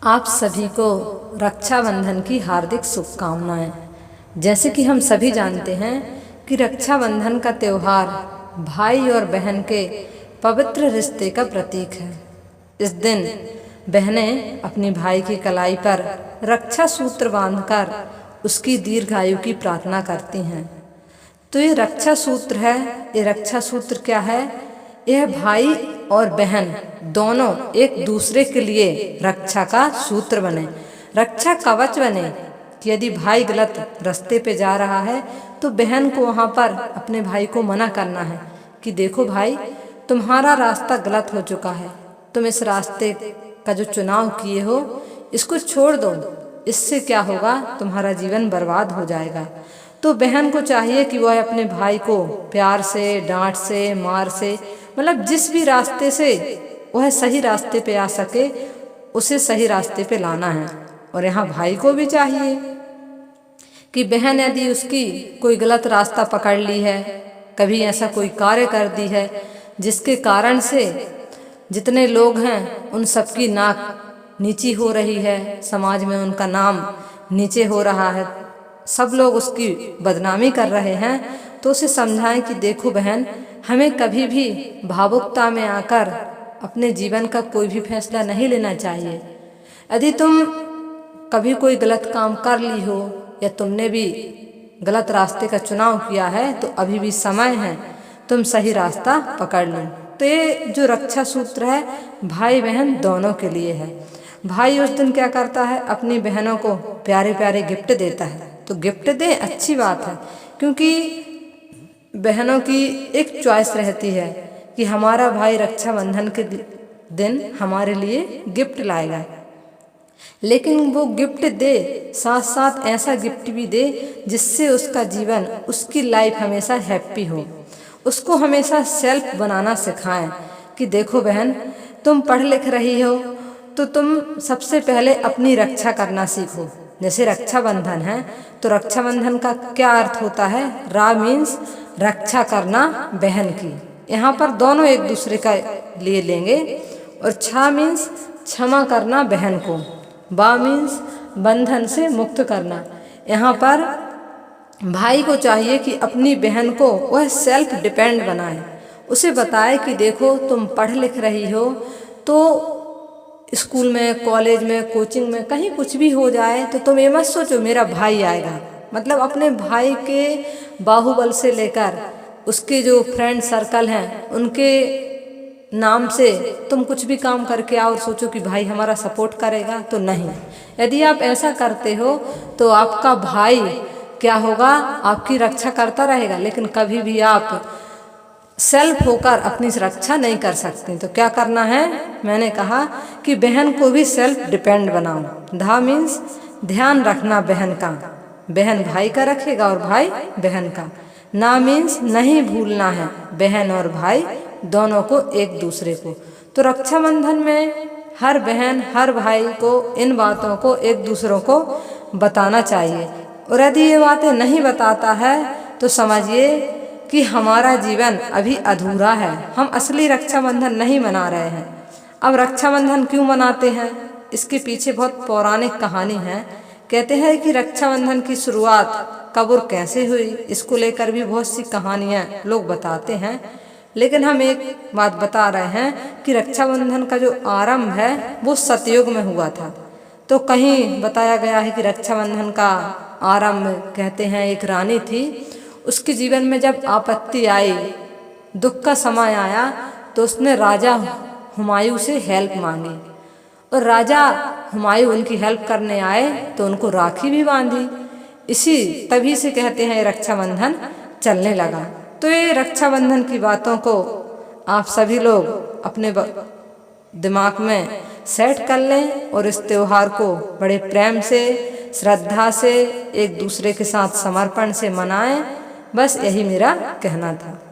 आप सभी को रक्षाबंधन की हार्दिक शुभकामनाएं। जैसे कि हम सभी जानते हैं कि रक्षाबंधन का त्यौहार भाई और बहन के पवित्र रिश्ते का प्रतीक है। इस दिन बहनें अपनी भाई की कलाई पर रक्षा सूत्र बांधकर उसकी दीर्घायु की प्रार्थना करती हैं। तो ये रक्षा सूत्र है। ये रक्षा सूत्र क्या है? यह भाई और बहन दोनों एक दूसरे के लिए रक्षा का सूत्र बने, रक्षा कवच बने कि यदि भाई गलत रास्ते पे जा रहा है तो बहन को वहाँ पर अपने भाई को मना करना है कि देखो भाई, तुम्हारा रास्ता गलत हो चुका है, तुम इस रास्ते का जो चुनाव किए हो इसको छोड़ दो, इससे क्या होगा, तुम्हारा जीवन बर्बाद हो जाएगा। तो बहन को चाहिए कि वह अपने भाई को प्यार से, डांट से, मार से, मतलब जिस भी रास्ते से वह सही रास्ते पे आ सके उसे सही रास्ते पे लाना है। और यहाँ भाई को भी चाहिए कि बहन यदि उसकी कोई गलत रास्ता पकड़ ली है, कभी ऐसा कोई कार्य कर दी है जिसके कारण से जितने लोग हैं उन सबकी नाक नीची हो रही है, समाज में उनका नाम नीचे हो रहा है, सब लोग उसकी बदनामी कर रहे हैं, तो उसे समझाएं कि देखो बहन, हमें कभी भी भावुकता में आकर अपने जीवन का कोई भी फैसला नहीं लेना चाहिए। यदि तुम कभी कोई गलत काम कर ली हो या तुमने भी गलत रास्ते का चुनाव किया है तो अभी भी समय है, तुम सही रास्ता पकड़ लो। तो ये जो रक्षा सूत्र है भाई बहन दोनों के लिए है। भाई उस दिन क्या करता है, अपनी बहनों को प्यारे प्यारे गिफ्ट देता है। तो गिफ्ट दे, अच्छी बात है, क्योंकि बहनों की एक चॉइस रहती है कि हमारा भाई रक्षाबंधन के दिन हमारे लिए गिफ्ट लाएगा, लेकिन वो गिफ्ट दे साथ साथ ऐसा गिफ्ट भी दे जिससे उसका जीवन, उसकी लाइफ हमेशा हैप्पी हो। उसको हमेशा सेल्फ बनाना सिखाएं कि देखो बहन, तुम पढ़ लिख रही हो तो तुम सबसे पहले अपनी रक्षा करना सीखो। जैसे रक्षाबंधन है तो रक्षाबंधन का क्या अर्थ होता है? रा मीन्स रक्षा करना बहन की, यहाँ पर दोनों एक दूसरे का लिए लेंगे। और छा मीन्स क्षमा करना बहन को, बा मीन्स बंधन से मुक्त करना। यहाँ पर भाई को चाहिए कि अपनी बहन को वह सेल्फ डिपेंड बनाए, उसे बताए कि देखो तुम पढ़ लिख रही हो तो स्कूल में, कॉलेज में, कोचिंग में कहीं कुछ भी हो जाए तो तुम ये मत सोचो मेरा भाई आएगा, मतलब अपने भाई के बाहुबल से लेकर उसके जो फ्रेंड सर्कल हैं उनके नाम से तुम कुछ भी काम करके आओ और सोचो कि भाई हमारा सपोर्ट करेगा, तो नहीं। यदि आप ऐसा करते हो तो आपका भाई क्या होगा, आपकी रक्षा करता रहेगा, लेकिन कभी भी आप सेल्फ होकर अपनी रक्षा नहीं कर सकती। तो क्या करना है, मैंने कहा कि बहन को भी सेल्फ डिपेंड बनाओ। धा मीन्स ध्यान रखना बहन का, बहन भाई का रखेगा और भाई बहन का। ना मीन्स नहीं भूलना है बहन और भाई दोनों को, एक दूसरे को। तो रक्षाबंधन में हर बहन हर भाई को इन बातों को एक दूसरों को बताना चाहिए। और यदि ये बातें नहीं बताता है तो समझिए कि हमारा जीवन अभी अधूरा है, हम असली रक्षाबंधन नहीं मना रहे हैं। अब रक्षाबंधन क्यों मनाते हैं, इसके पीछे बहुत पौराणिक कहानी है। कहते हैं कि रक्षाबंधन की शुरुआत कब और कैसे हुई, इसको लेकर भी बहुत सी कहानियां लोग बताते हैं, लेकिन हम एक बात बता रहे हैं कि रक्षाबंधन का जो आरंभ है वो सतयुग में हुआ था। तो कहीं बताया गया है कि रक्षाबंधन का आरंभ, कहते हैं एक रानी थी, उसके जीवन में जब आपत्ति आई, दुख का समय आया, तो उसने राजा हुमायूं से हेल्प मांगी और राजा हुमायूं उनकी हेल्प करने आए तो उनको राखी भी बांधी। इसी तभी से कहते हैं रक्षाबंधन चलने लगा। तो ये रक्षाबंधन की बातों को आप सभी लोग अपने दिमाग में सेट कर लें और इस त्योहार को बड़े प्रेम से, श्रद्धा से, एक दूसरे के साथ समर्पण से मनाएं। बस यही मेरा कहना था।